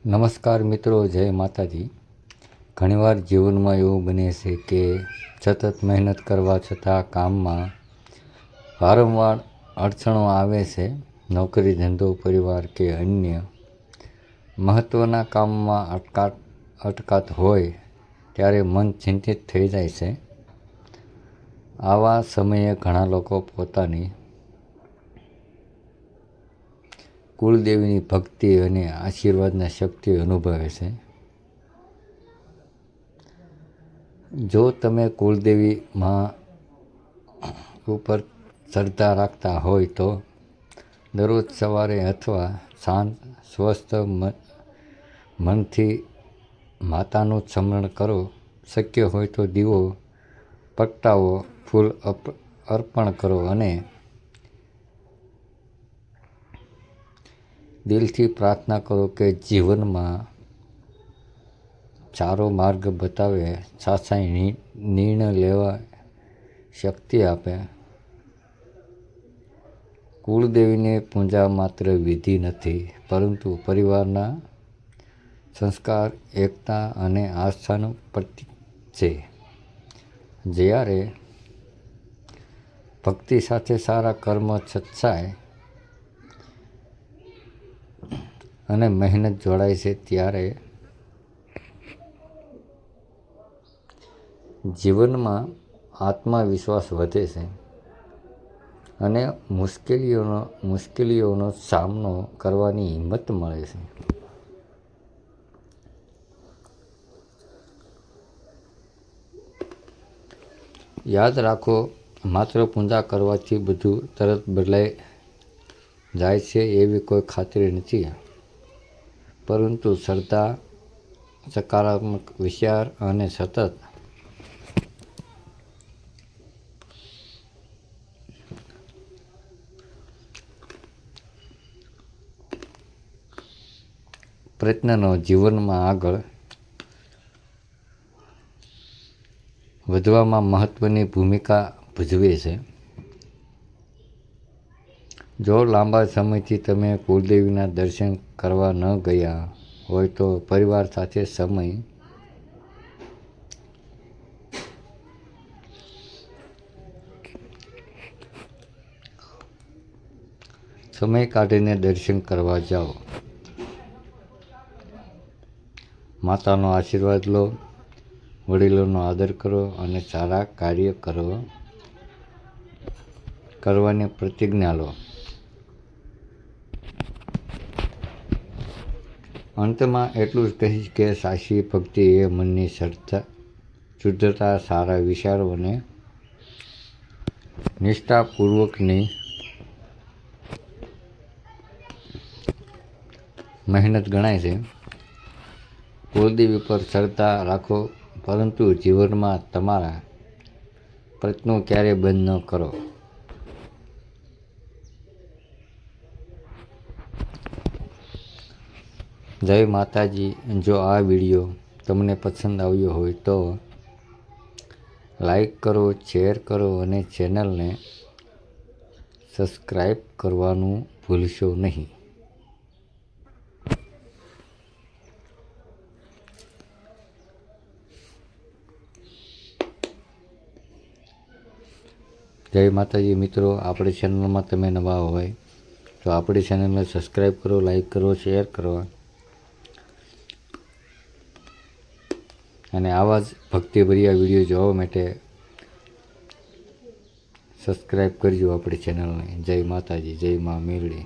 નમસ્કાર મિત્રો, જય માતાજી. ઘણીવાર જીવનમાં એવું બને છે કે સતત મહેનત કરવા છતાં કામમાં વારંવાર અડચણો આવે છે. નોકરી, ધંધો, પરિવાર કે અન્ય મહત્ત્વના કામમાં અટકાત હોય ત્યારે મન ચિંતિત થઈ જાય છે. આવા સમયે ઘણા લોકો પોતાની કુળદેવીની ભક્તિ અને આશીર્વાદની શક્તિ અનુભવે છે. જો તમે કુળદેવી માં ઉપર શ્રદ્ધા રાખતા હોય તો દરરોજ સવારે અથવા શાંત સ્વસ્થ મનથી માતાનું સ્મરણ કરો. શક્ય હોય તો દીવો પ્રગટાવો, ફૂલ અર્પણ કરો અને દિલથી પ્રાર્થના કરો કે જીવનમાં સારો માર્ગ બતાવે, સાચા નિર્ણય લેવા શક્તિ આપે. કુળદેવીની પૂજા માત્ર વિધિ નથી, પરંતુ પરિવારના સંસ્કાર, એકતા અને આસ્થાનું પ્રતીક છે. જ્યારે ભક્તિ સાથે સારા કર્મ, સચ્ચાઈ અને મહેનત જોડાય છે ત્યારે જીવનમાં આત્મવિશ્વાસ વધે છે અને મુશ્કેલીઓનો સામનો કરવાની હિંમત મળે છે. યાદ રાખો, માત્ર પૂજા કરવાથી બધું તરત બદલાઈ જાય છે એવી કોઈ ખાતરી નથી, પરંતુ શ્રદ્ધા, સકારાત્મક વિચાર અને સતત પ્રયત્નનો જીવનમાં આગળ વધવામાં મહત્ત્વની ભૂમિકા ભજવે છે. જો લાંબા સમયથી તમે કુળદેવીના દર્શન કરવા ન ગયા હોય તો પરિવાર સાથે સમય કાઢીને દર્શન કરવા જાઓ. માતાનો આશીર્વાદ લો, વડીલોનો આદર કરો અને સારા કાર્ય કરવાની પ્રતિજ્ઞા લો. અંતમાં એટલું જ કહીશ કે સાચી ભક્તિ એ મનની શુદ્ધતા, સારા વિચારો અને નિષ્ઠાપૂર્વકની મહેનત ગણાય છે. કુળદેવી પર શ્રદ્ધા રાખો, પરંતુ જીવનમાં તમારા પ્રયત્નો ક્યારેય બંધ ન કરો. જય માતાજી. જો આ વિડીયો તમને પસંદ આવ્યો હોય તો લાઈક કરો, શેર કરો અને ચેનલને સબસ્ક્રાઈબ કરવાનું ભૂલશો નહીં. જય માતાજી મિત્રો. આપણી ચેનલમાં તમે નવા હોય તો આપણી ચેનલને સબસ્ક્રાઈબ કરો, લાઈક કરો, શેર કરો અને આવા જ ભક્તિભર્યા વિડીયો જોવા માટે સબસ્ક્રાઈબ કરજો આપણી ચેનલને. જય માતાજી, જય મા મેરડી.